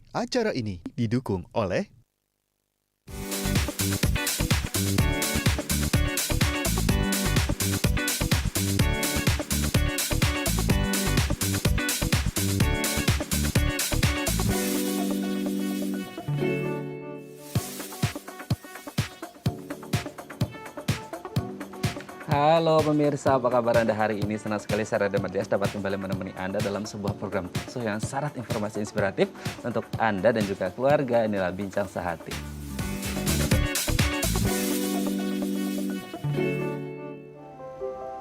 Acara ini didukung oleh Halo pemirsa, apa kabar Anda hari ini? Senang sekali saya Rada Mardias dapat kembali menemani Anda dalam sebuah program talkshow yang syarat informasi inspiratif untuk Anda dan juga keluarga. Inilah Bincang Sehati.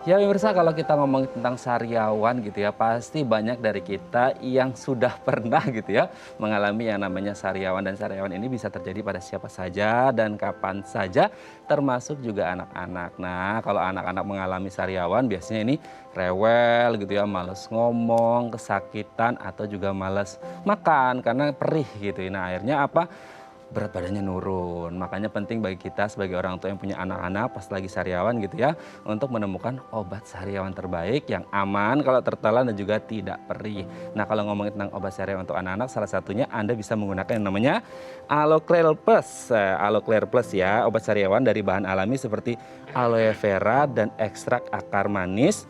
Ya pemirsa, kalau kita ngomongin tentang sariawan gitu ya, pasti banyak dari kita yang sudah pernah gitu ya mengalami yang namanya sariawan. Dan sariawan ini bisa terjadi pada siapa saja dan kapan saja, termasuk juga anak-anak. Nah, kalau anak-anak mengalami sariawan biasanya ini rewel gitu ya, males ngomong, kesakitan, atau juga males makan karena perih gitu. Nah, akhirnya apa? Berat badannya nurun. Makanya penting bagi kita sebagai orang tua yang punya anak-anak pas lagi sariawan gitu ya, untuk menemukan obat sariawan terbaik yang aman kalau tertelan dan juga tidak perih. Nah, kalau ngomongin tentang obat sariawan untuk anak-anak, salah satunya Anda bisa menggunakan yang namanya Aloclair Plus. Aloclair Plus ya, obat sariawan dari bahan alami seperti aloe vera dan ekstrak akar manis,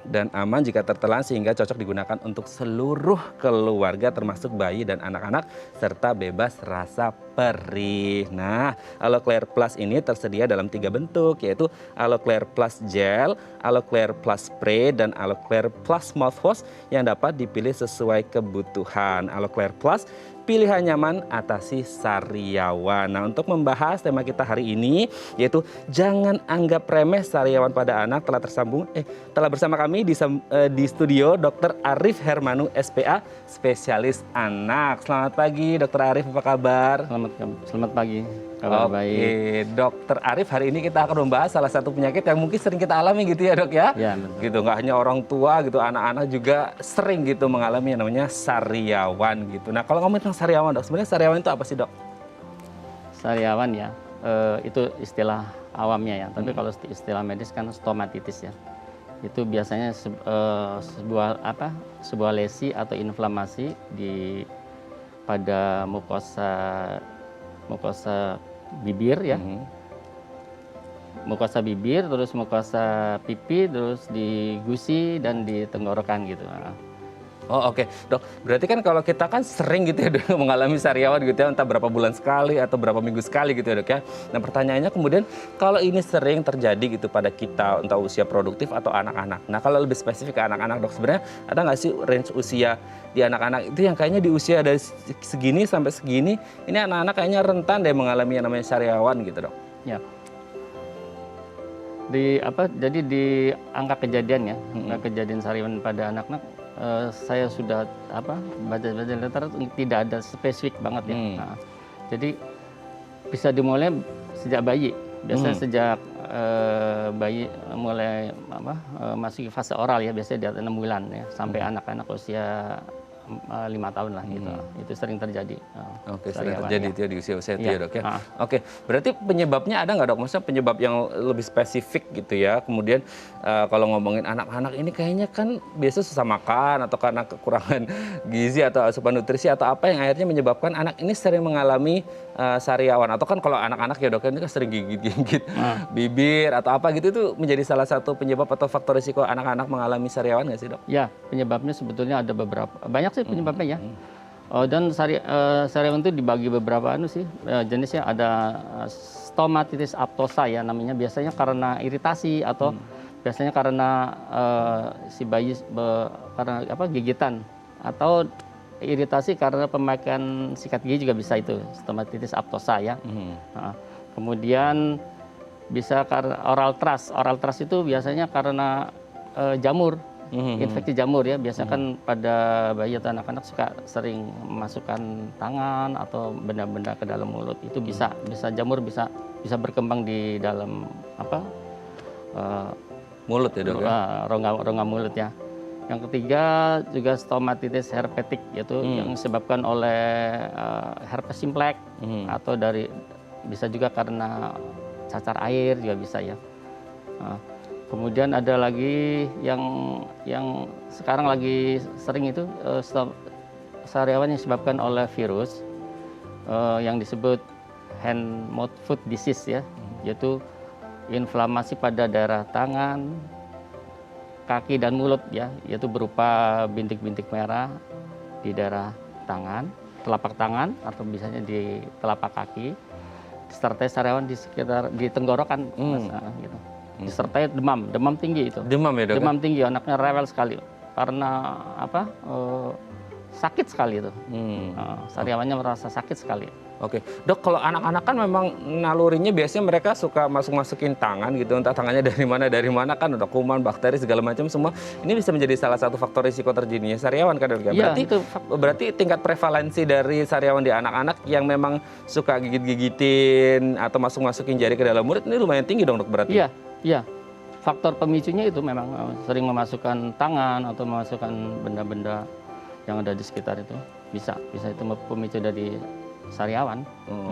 dan aman jika tertelan sehingga cocok digunakan untuk seluruh keluarga termasuk bayi dan anak-anak serta bebas rasa perih. Nah, Aloclair Plus ini tersedia dalam 3 bentuk, yaitu Aloclair Plus Gel, Aloclair Plus Spray, dan Aloclair Plus Mouthwash yang dapat dipilih sesuai kebutuhan. Aloclair Plus, pilihan nyaman atasi sariawan. Nah, untuk membahas tema kita hari ini yaitu jangan anggap remeh sariawan pada anak, telah bersama kami di studio Dr. Arif Hermanu SPA, spesialis anak. Selamat pagi Dr. Arif, apa kabar? Selamat pagi, kabar baik. Oke, Dr. Arif, hari ini kita akan membahas salah satu penyakit yang mungkin sering kita alami gitu ya Dok ya? Ya, betul. Gitu, nggak hanya orang tua gitu, anak-anak juga sering gitu mengalami yang namanya sariawan gitu. Nah, kalau ngomongin tentang sariawan Dok, sebenarnya sariawan itu apa sih Dok? Sariawan ya, itu istilah awamnya ya. Tapi kalau istilah medis kan stomatitis ya. Itu biasanya sebuah lesi atau inflamasi pada mukosa bibir ya. Mukosa bibir, terus mukosa pipi, terus di gusi dan di tenggorokan gitu. Oh oke, Dok. Berarti kan kalau kita kan sering gitu ya Dok, mengalami sariawan gitu ya, entah berapa bulan sekali atau berapa minggu sekali gitu ya Dok ya. Nah pertanyaannya kemudian, kalau ini sering terjadi gitu pada kita, entah usia produktif atau anak-anak. Nah kalau lebih spesifik ke anak-anak Dok, sebenarnya ada nggak sih range usia di anak-anak itu yang kayaknya di usia dari segini sampai segini, ini anak-anak kayaknya rentan deh mengalami yang namanya sariawan gitu Dok? Ya. Jadi di angka kejadian ya, angka kejadian sariawan pada anak-anak, saya sudah baca literatur tidak ada spesifik banget ya. Nah, jadi bisa dimulai sejak bayi. Biasanya sejak bayi mulai masuk fase oral ya, biasanya di atas 6 bulan ya, sampai anak-anak usia 5 tahun lah gitu. Itu sering terjadi. Oke, sering terjadi itu ya di usia-usia itu ya Dok ya. Oke, berarti penyebabnya ada nggak Dok? Maksudnya penyebab yang lebih spesifik gitu ya. Kemudian kalau ngomongin anak-anak ini kayaknya kan biasa susah makan atau karena kekurangan gizi atau asupan nutrisi atau apa yang akhirnya menyebabkan anak ini sering mengalami sariawan. Atau kan kalau anak-anak ya Dok, ini kan sering gigit-gigit bibir atau apa gitu, itu menjadi salah satu penyebab atau faktor risiko anak-anak mengalami sariawan nggak sih Dok? Ya, penyebabnya sebetulnya ada banyak sih penyebabnya ya. Dan sariawan itu dibagi beberapa jenisnya. Ada stomatitis aptosa ya namanya, biasanya karena iritasi atau biasanya karena si bayi karena gigitan, atau iritasi karena pemakaian sikat gigi juga bisa, itu stomatitis aptosa ya. Kemudian bisa karena oral thrush itu biasanya karena jamur. Infeksi jamur ya, biasanya kan pada bayi atau anak-anak suka sering memasukkan tangan atau benda-benda ke dalam mulut. Itu bisa jamur bisa berkembang di dalam mulut ya Dok ya? Rongga mulut ya. Yang ketiga juga stomatitis herpetik, yaitu yang disebabkan oleh herpes simplex, atau bisa juga karena cacar air juga bisa ya. Kemudian ada lagi yang sekarang lagi sering itu sariawan yang disebabkan oleh virus yang disebut hand mouth foot disease ya, yaitu inflamasi pada daerah tangan, kaki dan mulut ya, yaitu berupa bintik-bintik merah di daerah tangan, telapak tangan atau biasanya di telapak kaki, disertai sariawan di sekitar di tenggorokan, Mas, gitu. Disertai demam tinggi itu. Demam ya, Dok? Demam tinggi, anaknya rewel sekali karena apa? Sakit sekali itu. Sariawannya merasa sakit sekali. Oke, Dok, kalau anak-anak kan memang nalurinya biasanya mereka suka masukin tangan gitu, entah tangannya dari mana kan, ada kuman, bakteri segala macam semua. Ini bisa menjadi salah satu faktor risiko terjadinya sariawan kan, Dok? Iya, Berarti tingkat prevalensi dari sariawan di anak-anak yang memang suka gigit-gigitin atau masukin jari ke dalam mulut ini lumayan tinggi dong, Dok, berarti? Iya. Faktor pemicunya itu memang sering memasukkan tangan atau memasukkan benda-benda yang ada di sekitar itu. Bisa itu pemicu dari sariawan.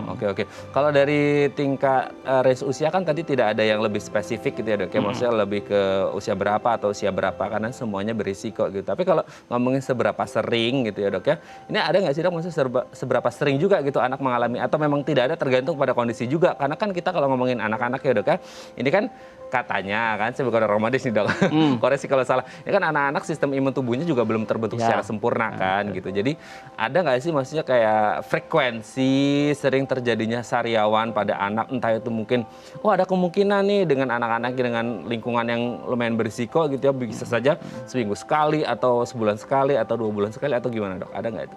Oke. Kalau dari tingkat range usia kan tadi tidak ada yang lebih spesifik gitu ya, Dok. Maksudnya lebih ke usia berapa atau usia berapa karena semuanya berisiko gitu. Tapi kalau ngomongin seberapa sering gitu ya, Dok ya. Ini ada nggak sih, Dok, maksudnya seberapa sering juga gitu anak mengalami atau memang tidak ada, tergantung pada kondisi juga. Karena kan kita kalau ngomongin anak-anak ya, Dok ya. Ini kan katanya kan, saya bukan orang medis nih, Dok. Koreksi kalau salah. Ini kan anak-anak sistem imun tubuhnya juga belum terbentuk secara sempurna kan gitu. Jadi ada nggak sih maksudnya kayak frekuensi sering terjadinya sariawan pada anak, entah itu mungkin ada kemungkinan nih dengan anak-anak dengan lingkungan yang lumayan berisiko gitu ya, bisa saja seminggu sekali atau sebulan sekali atau 2 bulan sekali atau gimana, Dok? Ada nggak itu?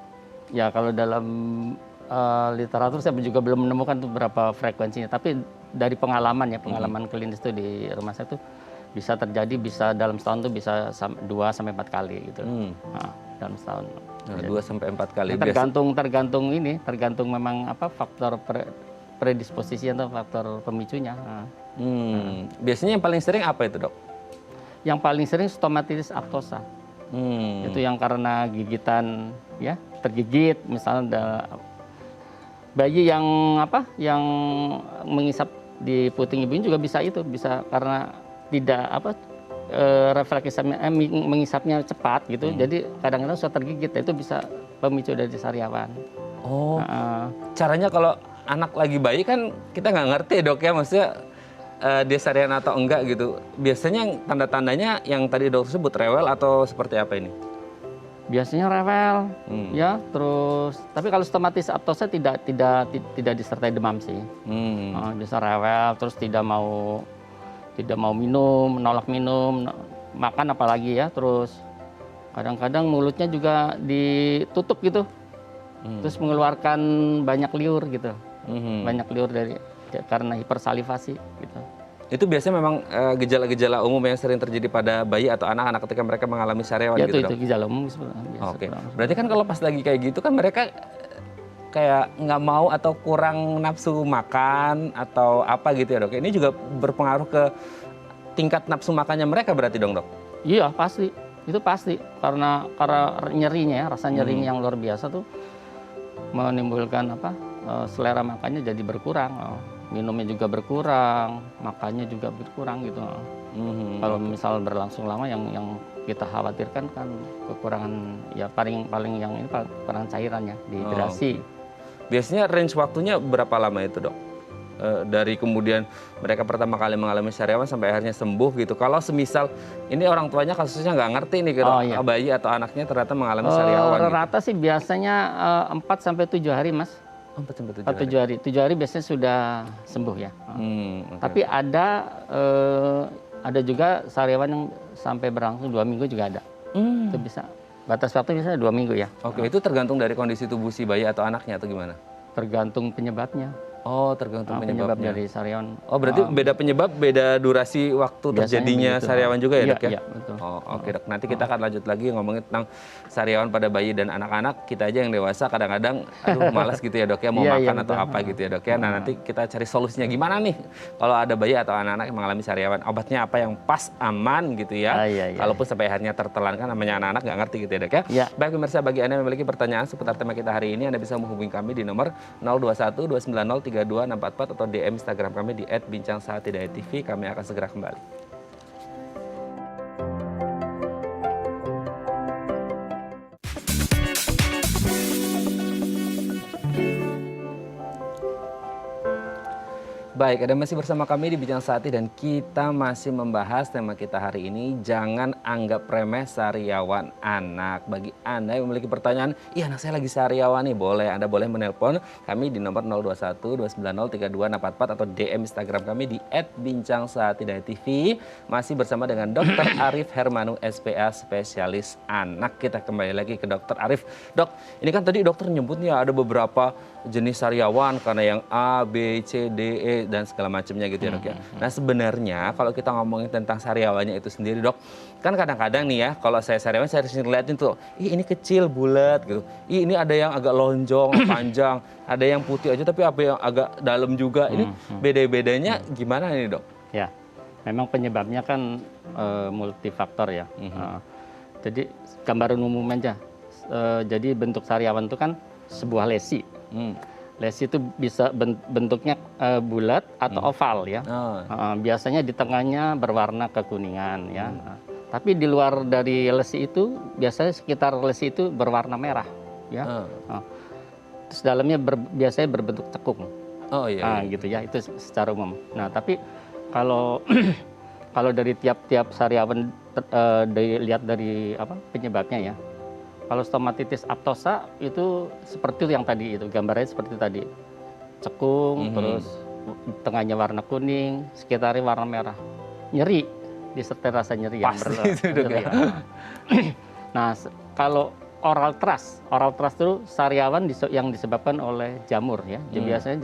Ya, kalau dalam literatur saya juga belum menemukan tuh berapa frekuensinya, tapi dari pengalaman klinis itu di rumah saya tuh bisa terjadi, bisa dalam setahun tuh bisa 2 sampai 4 kali gitu. Dalam setahun. 2 sampai 4 kali. Tergantung memang apa faktor predisposisi atau faktor pemicunya. Biasanya yang paling sering apa itu, Dok? Yang paling sering stomatitis aftosa. Itu yang karena gigitan ya, tergigit misalnya bayi yang mengisap di puting ibunya juga bisa karena tidak refleksi mengisapnya cepat gitu. Jadi kadang-kadang sudah tergigit, itu bisa pemicu dari sariawan. Caranya kalau anak lagi bayi kan kita nggak ngerti, Dok ya, maksudnya dia sariawan atau enggak gitu. Biasanya tanda-tandanya yang tadi dokter sebut rewel atau seperti apa ini? Biasanya rewel, ya. Terus, tapi kalau stomatitis aftosa tidak disertai demam sih. Bisa rewel, terus tidak mau minum, menolak minum, makan apalagi ya. Terus kadang-kadang mulutnya juga ditutup gitu, terus mengeluarkan banyak liur gitu, banyak liur karena hipersalivasi gitu. Itu biasanya memang gejala-gejala umum yang sering terjadi pada bayi atau anak-anak ketika mereka mengalami sariawan gitu, Dok? Itu gejala umum sebenarnya. Oke. Berarti kan kalau pas lagi kayak gitu kan mereka kayak nggak mau atau kurang nafsu makan atau apa gitu ya, Dok? Ini juga berpengaruh ke tingkat nafsu makannya mereka berarti dong, Dok? Iya, pasti. Itu pasti. Karena nyerinya ya, rasa nyerinya yang luar biasa tuh menimbulkan selera makannya jadi berkurang. Minumnya juga berkurang, makannya juga berkurang gitu. Kalau misal berlangsung lama yang kita khawatirkan kan kekurangan ya paling yang ini kekurangan cairannya, dehidrasi. Biasanya range waktunya berapa lama itu, Dok? Dari kemudian mereka pertama kali mengalami sariawan sampai akhirnya sembuh gitu. Kalau semisal ini orang tuanya kasusnya nggak ngerti nih bayi atau anaknya ternyata mengalami sariawan. Rata sih biasanya 4 sampai 7 hari, Mas. 4 sampai 7 hari. 7 hari biasanya sudah sembuh ya. Tapi ada juga sariawan yang sampai berlangsung 2 minggu juga ada. Itu bisa. Batas waktu biasanya 2 minggu ya. Oke, itu tergantung dari kondisi tubuh si bayi atau anaknya atau gimana? Tergantung penyebabnya. Oh, tergantung penyebab penyebabnya. dari sariawan. Oh, berarti beda penyebab, beda durasi waktu terjadinya sariawan juga ya, Dok ya? Iya, betul. Oh, oke, Dok. Nanti kita akan lanjut lagi ngomongin tentang sariawan pada bayi dan anak-anak. Kita aja yang dewasa kadang-kadang malas gitu ya, Dok ya, mau makan atau apa gitu ya, Dok ya. Nah, nanti kita cari solusinya gimana nih kalau ada bayi atau anak-anak yang mengalami sariawan. Obatnya apa yang pas, aman gitu ya. Kalaupun sampai akhirnya tertelan kan namanya anak-anak nggak ngerti gitu ya, Dok ya. Baik pemirsa, bagi Anda yang memiliki pertanyaan seputar tema kita hari ini, Anda bisa menghubungi kami di nomor 021 290 32 644 atau DM Instagram kami di @bincangsaat.tv. Kami akan segera kembali. Baik, ada masih bersama kami di Bincang Sati dan kita masih membahas tema kita hari ini, jangan anggap remeh sariawan anak. Bagi Anda yang memiliki pertanyaan, iya anak saya lagi sariawan nih, boleh. Anda boleh menelpon kami di nomor 021 290 3244 atau DM Instagram kami di @bincangsaati.tv. Masih bersama dengan Dr. Arif Hermanu, SPA, spesialis anak. Kita kembali lagi ke Dr. Arif. Dok, ini kan tadi dokter nyebutnya ada beberapa jenis sariawan karena yang A, B, C, D, E, dan segala macamnya gitu ya dok ya. Nah sebenarnya kalau kita ngomongin tentang sariawannya itu sendiri dok, kan kadang-kadang nih ya kalau saya sariawan saya harus ngeliatin tuh, ini kecil bulat gitu, ini ada yang agak lonjong, panjang, ada yang putih aja tapi apa yang agak dalam juga, ini beda-bedanya gimana nih dok? Ya, memang penyebabnya kan multifaktor ya. Jadi gambaran umum aja, jadi bentuk sariawan itu kan sebuah lesi. Lesi itu bisa bentuknya bulat atau oval ya. Biasanya di tengahnya berwarna kekuningan ya. Tapi di luar dari lesi itu biasanya sekitar lesi itu berwarna merah ya. Terus dalamnya biasanya berbentuk cekung. Oh iya. Gitu ya, itu secara umum. Nah tapi kalau kalau dari tiap-tiap sariawan dilihat dari apa penyebabnya ya. Kalau stomatitis aptosa itu seperti yang tadi itu, gambarnya seperti tadi. Cekung, terus tengahnya warna kuning, sekitarnya warna merah. Nyeri, disertai rasa nyeri yang itu dok ya. Nah, kalau oral thrush itu sariawan yang disebabkan oleh jamur ya. Jadi biasanya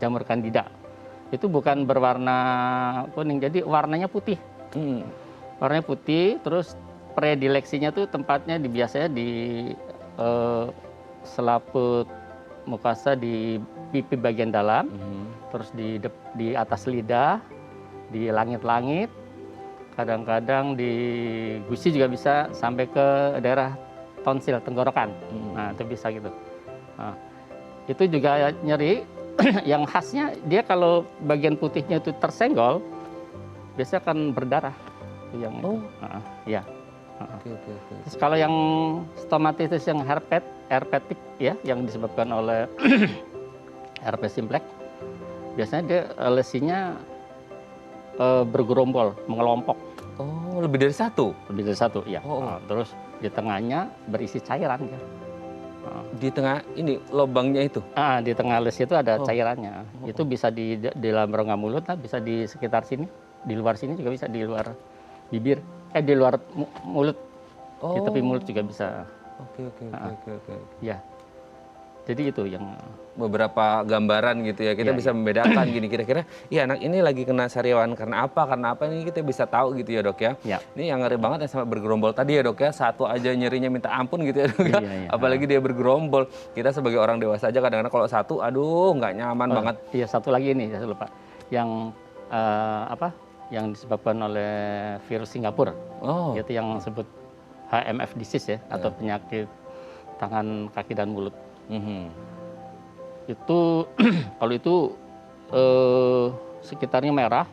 jamur candida. Itu bukan berwarna kuning, jadi warnanya putih. Warnanya putih, terus predileksinya tuh tempatnya biasanya di selaput mukosa di pipi bagian dalam, terus di atas lidah, di langit-langit, kadang-kadang di gusi juga bisa sampai ke daerah tonsil tenggorokan. Nah itu bisa gitu. Nah, itu juga nyeri. Yang khasnya dia kalau bagian putihnya itu tersenggol, biasanya akan berdarah. Yang itu. Ya. Terus kalau yang stomatitis yang herpetik ya, yang disebabkan oleh herpes simplex, biasanya dia lesinya bergerombol, mengelompok. Oh, lebih dari satu? Lebih dari satu, ya. Terus di tengahnya berisi cairan ya. Di tengah ini lubangnya itu? Di tengah lesi itu ada cairannya. Itu bisa di dalam rongga mulut, bisa di sekitar sini, di luar sini juga bisa, di luar bibir. Di luar mulut, di tepi mulut juga bisa. Oke. Ya, jadi itu yang beberapa gambaran gitu ya, kita bisa membedakan gini kira-kira, iya anak ini lagi kena sariawan karena apa ini kita bisa tahu gitu ya dok ya. Ini yang ngeri banget yang sampai bergerombol tadi ya dok ya, satu aja nyerinya minta ampun gitu ya dok ya. Apalagi dia bergerombol, kita sebagai orang dewasa aja kadang-kadang kalau satu, aduh nggak nyaman banget. Iya, satu lagi ini saya lupa, yang yang disebabkan oleh virus Singapura, yaitu yang disebut HMF disease ya, atau penyakit tangan, kaki, dan mulut. Itu kalau itu sekitarnya merah,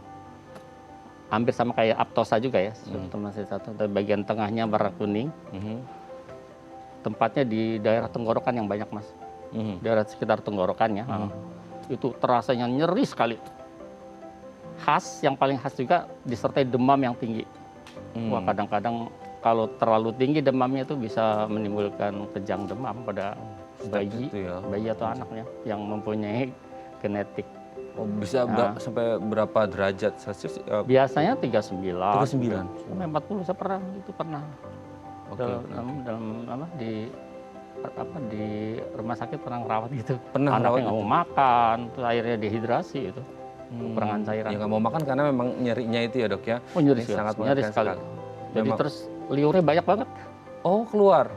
hampir sama kayak aptosa juga ya, satu. Bagian tengahnya warna kuning, tempatnya di daerah tenggorokan yang banyak mas, daerah sekitar tenggorokannya, itu terasanya nyeri sekali. Yang paling khas juga disertai demam yang tinggi. Wah kadang-kadang kalau terlalu tinggi demamnya itu bisa menimbulkan kejang demam pada bayi atau anaknya yang mempunyai genetik. Bisa sampai berapa derajat Celcius? Biasanya 39. 39. Sampai 40 saya pernah. Dalam di rumah sakit pernah ngerawat gitu. Anaknya nggak mau makan, terus akhirnya dehidrasi itu. Kekurangan cairan. Ya nggak mau makan karena memang nyerinya itu ya dok ya. Nyeri sekali. Jadi terus liurnya banyak banget. Keluar.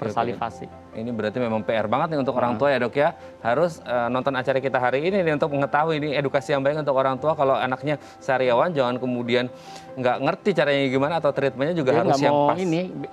Persalivasi. Ini berarti memang PR banget nih untuk orang tua ya dok ya. Harus nonton acara kita hari ini nih untuk mengetahui ini edukasi yang baik untuk orang tua. Kalau anaknya sariawan jangan kemudian nggak ngerti caranya gimana atau treatmentnya juga harus yang pas.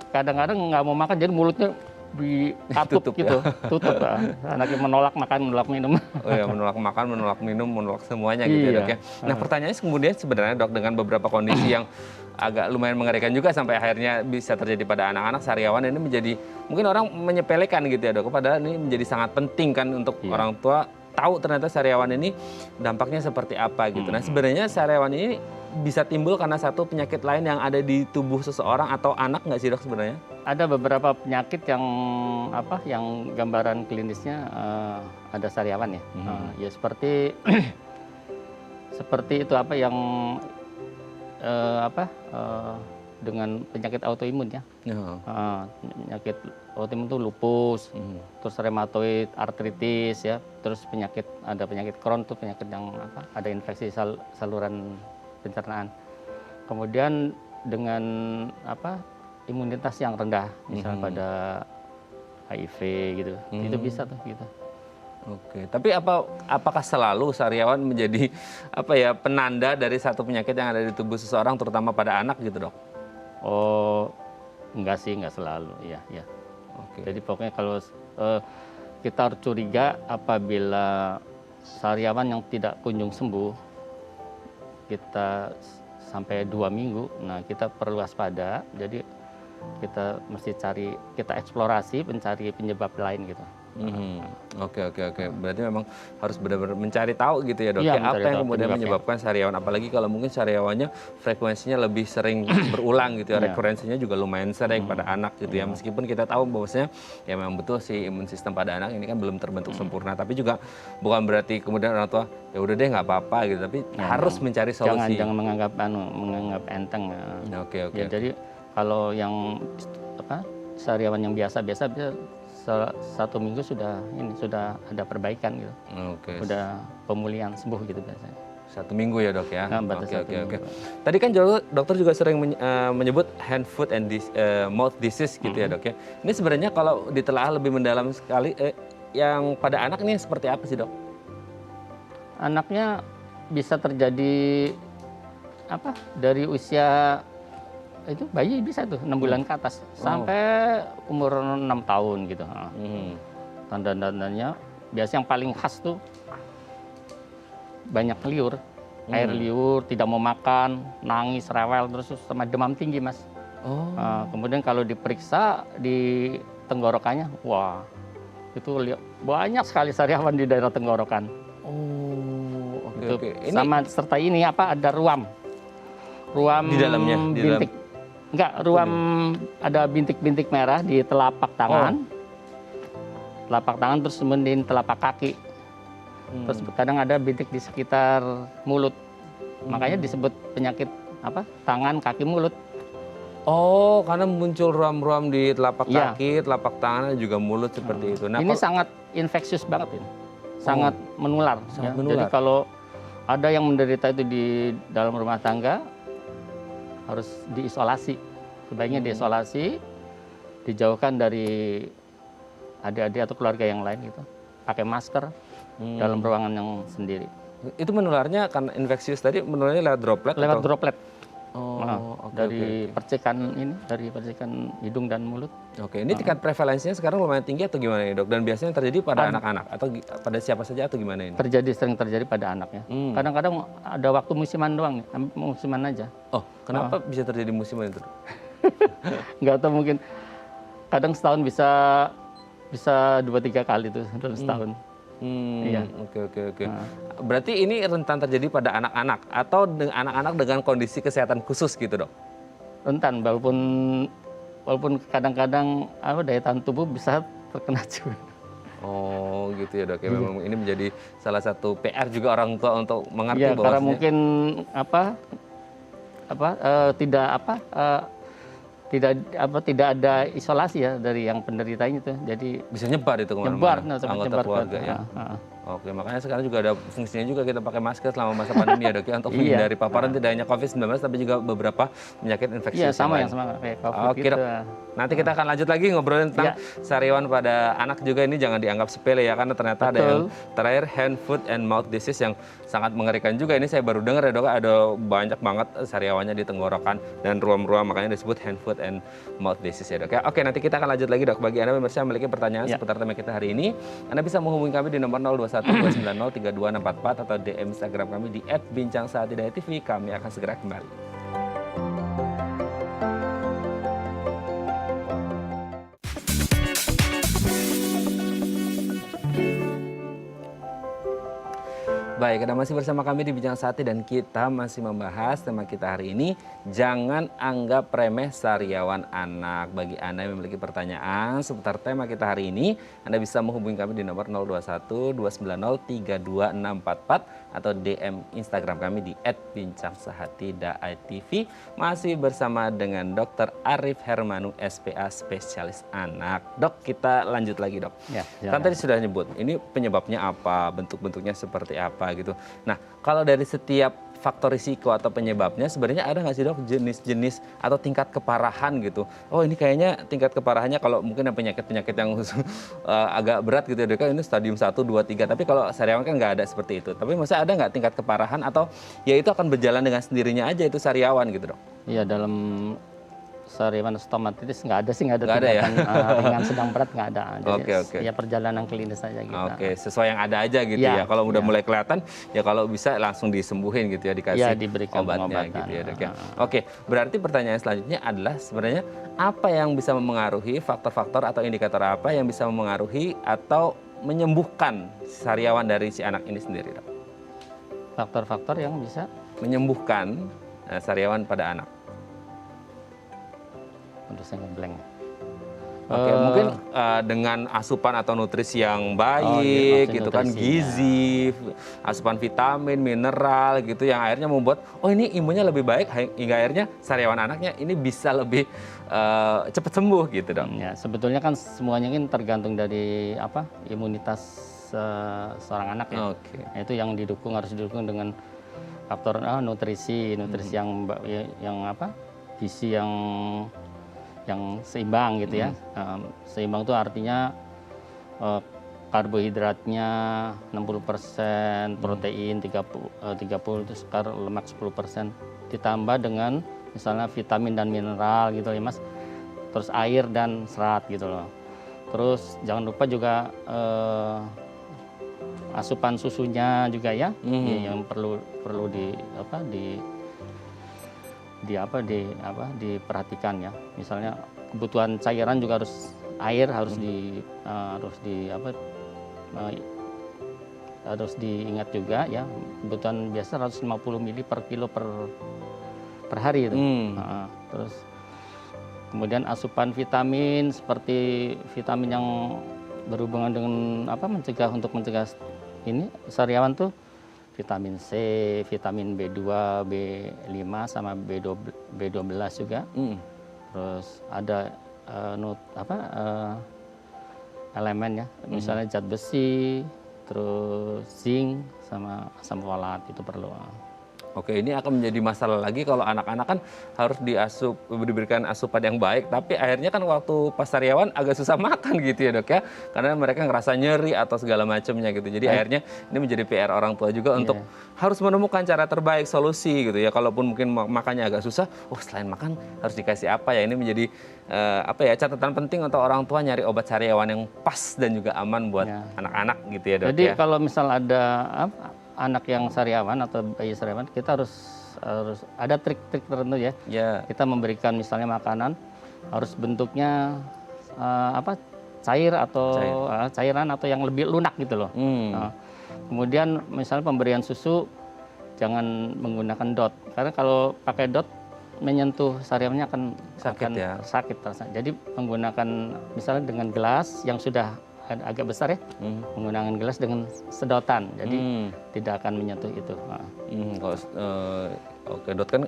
Kadang-kadang nggak mau makan jadi mulutnya ditutup gitu, tutup. Anaknya menolak makan, menolak minum. Menolak makan, menolak minum, menolak semuanya gitu ya dok ya. Nah pertanyaannya kemudian sebenarnya dok, dengan beberapa kondisi yang agak lumayan mengerikan juga sampai akhirnya bisa terjadi pada anak-anak, sariawan ini menjadi mungkin orang menyepelekan gitu ya dok, padahal ini menjadi sangat penting kan untuk orang tua tahu ternyata sariawan ini dampaknya seperti apa gitu. Nah sebenarnya sariawan ini bisa timbul karena satu penyakit lain yang ada di tubuh seseorang atau anak nggak sih dok sebenarnya? Ada beberapa penyakit yang yang gambaran klinisnya ada sariawan ya. Ya seperti seperti itu yang dengan penyakit autoimun ya. Penyakit autoimun itu lupus, terus rheumatoid arthritis ya, terus ada penyakit Crohn tuh penyakit yang ada infeksi saluran pencernaan. Kemudian dengan imunitas yang rendah, misalnya pada HIV gitu, itu bisa tuh gitu. Oke, tapi apakah selalu sariawan menjadi penanda dari satu penyakit yang ada di tubuh seseorang, terutama pada anak gitu dok? Oh, enggak sih, enggak selalu, ya. Oke. Jadi pokoknya kalau kita harus curiga apabila sariawan yang tidak kunjung sembuh, kita sampai 2 minggu, nah kita perlu waspada. Jadi kita mesti kita eksplorasi, mencari penyebab lain gitu. Oke. Berarti memang harus benar-benar mencari tahu gitu ya dok. Iya, apa yang kemudian menyebabkan sariawan? Apalagi kalau mungkin sariawannya frekuensinya lebih sering berulang gitu ya. Rekurensinya juga lumayan sering pada anak gitu ya. Meskipun kita tahu bahwasanya ya memang betul sih imun sistem pada anak ini kan belum terbentuk sempurna. Tapi juga bukan berarti kemudian orang tua ya udah deh nggak apa-apa gitu. Tapi harus mencari solusi. Jangan menganggap enteng. Oke. Ya, jadi kalau yang sariawan yang biasa-biasa 1 minggu sudah ada perbaikan gitu. Oke. Udah pemulihan sembuh gitu biasanya. 1 minggu ya dok ya. Oke. Tadi kan dokter juga sering menyebut hand, foot, and mouth disease gitu ya dok ya. Ini sebenarnya kalau ditelaah lebih mendalam sekali, yang pada anak ini seperti apa sih dok? Anaknya bisa terjadi dari usia itu bayi bisa tuh 6 bulan ke atas sampai umur 6 tahun gitu. Tanda-tandanya biasanya yang paling khas tuh banyak liur, air liur, tidak mau makan, nangis, rewel, terus sama demam tinggi mas. Kemudian kalau diperiksa di tenggorokannya, wah itu banyak sekali sariawan di daerah tenggorokan. Oke. Sama serta ini ada ruam di dalamnya, bintik. Enggak, ruam ada bintik-bintik merah di telapak tangan. Telapak tangan terus kemudian telapak kaki. Terus kadang ada bintik di sekitar mulut. Makanya disebut penyakit tangan, kaki, mulut. Oh, karena muncul ruam-ruam di telapak kaki, telapak tangan dan juga mulut seperti itu. Nah, ini sangat infeksius banget ini. Sangat menular. Menular. Jadi kalau ada yang menderita itu di dalam rumah tangga, harus diisolasi. Sebaiknya diisolasi, dijauhkan dari adik-adik atau keluarga yang lain gitu. Pakai masker dalam ruangan yang sendiri. Itu menularnya karena infeksius tadi, menularnya lewat droplet? Lewat droplet. Dari percikan hidung dan mulut. Oke, ini tingkat prevalensinya sekarang lumayan tinggi atau gimana ya dok? Dan biasanya terjadi pada anak-anak atau pada siapa saja atau gimana ini? Sering terjadi pada anaknya. Kadang-kadang ada waktu musiman doang nih, musiman aja. Oh, kenapa bisa terjadi musiman itu? Nggak tahu, mungkin kadang setahun bisa 2-3 kali tuh dalam setahun. Iya. Oke. Berarti ini rentan terjadi pada anak-anak atau anak-anak dengan kondisi kesehatan khusus gitu dok? Rentan, walaupun kadang-kadang daya tahan tubuh bisa terkena juga. Oh gitu ya dok, ya memang ini menjadi salah satu PR juga orang tua untuk mengerti ya, bahwa karena mungkin tidak ada isolasi ya dari yang penderitanya itu, jadi bisa nyebar itu kemana-mana anggota keluarga ya. Oke, makanya sekarang juga ada fungsinya juga kita pakai masker selama masa pandemi ya dok ya, untuk menghindari paparan tidak hanya COVID-19 tapi juga beberapa penyakit infeksi. Iya, sama kayak COVID. Oke dok, nanti kita akan lanjut lagi ngobrolin tentang sariawan pada anak juga. Ini jangan dianggap sepele ya, karena ternyata ada yang terakhir hand, foot, and mouth disease yang sangat mengerikan juga. Ini saya baru dengar ya dok, ada banyak banget sariawannya di tenggorokan dan ruam-ruam, makanya disebut hand, foot, and mouth disease ya dok ya. Oke, nanti kita akan lanjut lagi dok. Bagi Anda pemirsa yang memiliki pertanyaan seputar tema kita hari ini, Anda bisa menghubungi kami di nomor 0212903244 atau DM Instagram kami di @bincangsaatidayatv. Kami akan segera kembali. Baik, Anda masih bersama kami di Bincang Sati dan kita masih membahas tema kita hari ini, jangan anggap remeh sariawan anak. Bagi Anda yang memiliki pertanyaan seputar tema kita hari ini, Anda bisa menghubungi kami di nomor 021 290 32644 atau DM Instagram kami di @bincangSehati.itv. Masih bersama dengan Dr. Arif Hermanu, SPA Spesialis Anak. Dok, kita lanjut lagi, Dok. Ya, Kan tadi sudah nyebut, ini penyebabnya apa, bentuk-bentuknya seperti apa gitu. Nah, kalau dari setiap faktor risiko atau penyebabnya sebenarnya ada nggak sih, Dok, jenis-jenis atau tingkat keparahan gitu? Oh, ini kayaknya tingkat keparahannya kalau mungkin penyakit-penyakit yang agak berat gitu ya, Dok, ini stadium 1, 2, 3. Tapi kalau sariawan kan nggak ada seperti itu. Tapi maksudnya ada nggak tingkat keparahan atau ya itu akan berjalan dengan sendirinya aja itu sariawan gitu, Dok? Iya, dalam sariawan stomatitis nggak ada Nggak ada ya? ringan, sedang, berat nggak ada. Jadi Oke. ya perjalanan klinis saja gitu. Oke, sesuai yang ada aja gitu Ya, ya. Kalau udah ya. mulai kelihatan, ya kalau bisa langsung disembuhin gitu ya, dikasih Ya, diberikan obatnya pengobatan. gitu ya, Dok ya. Oke, berarti pertanyaan selanjutnya adalah sebenarnya apa yang bisa memengaruhi, faktor-faktor atau indikator apa yang bisa memengaruhi atau menyembuhkan sariawan dari si anak ini sendiri, Dok? Faktor-faktor yang bisa Menyembuhkan sariawan pada anak. untuk saya ngeblank. Oke, mungkin dengan asupan atau nutrisi yang baik maksud gitu kan, nutrisinya. gizi, asupan vitamin, mineral gitu yang akhirnya membuat oh ini imunnya lebih baik hingga akhirnya sariawan anaknya ini bisa lebih cepat sembuh gitu, Dok. Ya, sebetulnya kan semuanya kan tergantung dari imunitas seorang anak ya. Oke. Nah, itu yang harus didukung dengan faktor nutrisi yang gizi yang seimbang gitu ya. Seimbang itu artinya karbohidratnya 60%, protein 30 itu lemak 10%, ditambah dengan misalnya vitamin dan mineral gitu ya, Mas. Terus air dan serat gitu loh. Terus jangan lupa juga asupan susunya juga ya, yang perlu diperhatikan ya. Misalnya kebutuhan cairan juga harus diingat juga ya. Kebutuhan biasa 150 ml per kilo per hari itu. Terus kemudian asupan vitamin seperti vitamin yang berhubungan dengan untuk mencegah ini sariawan tuh vitamin C, vitamin B2, B5 sama B12 juga. Terus ada elemen ya, misalnya zat besi, terus zinc sama asam folat itu perlu. Oke, ini akan menjadi masalah lagi kalau anak-anak kan harus diberikan asupan yang baik, tapi akhirnya kan waktu pas sariawan agak susah makan gitu ya, Dok ya, karena mereka ngerasa nyeri atau segala macamnya gitu. Jadi akhirnya ini menjadi PR orang tua juga untuk harus menemukan cara terbaik, solusi gitu ya. Kalaupun mungkin makannya agak susah, selain makan harus dikasih apa ya? Ini menjadi catatan penting untuk orang tua nyari obat sariawan yang pas dan juga aman buat anak-anak gitu ya, Dok. Jadi ya. kalau misal ada anak yang sariawan atau bayi sariawan, kita harus ada trik-trik tertentu ya. Kita memberikan misalnya makanan harus bentuknya cair atau cairan atau yang lebih lunak gitu loh. Kemudian misalnya pemberian susu jangan menggunakan dot, karena kalau pakai dot menyentuh sariawannya akan sakit rasanya. Jadi menggunakan misalnya dengan gelas yang sudah agak besar ya, menggunakan gelas dengan sedotan, jadi tidak akan menyentuh itu. Oke, dot kan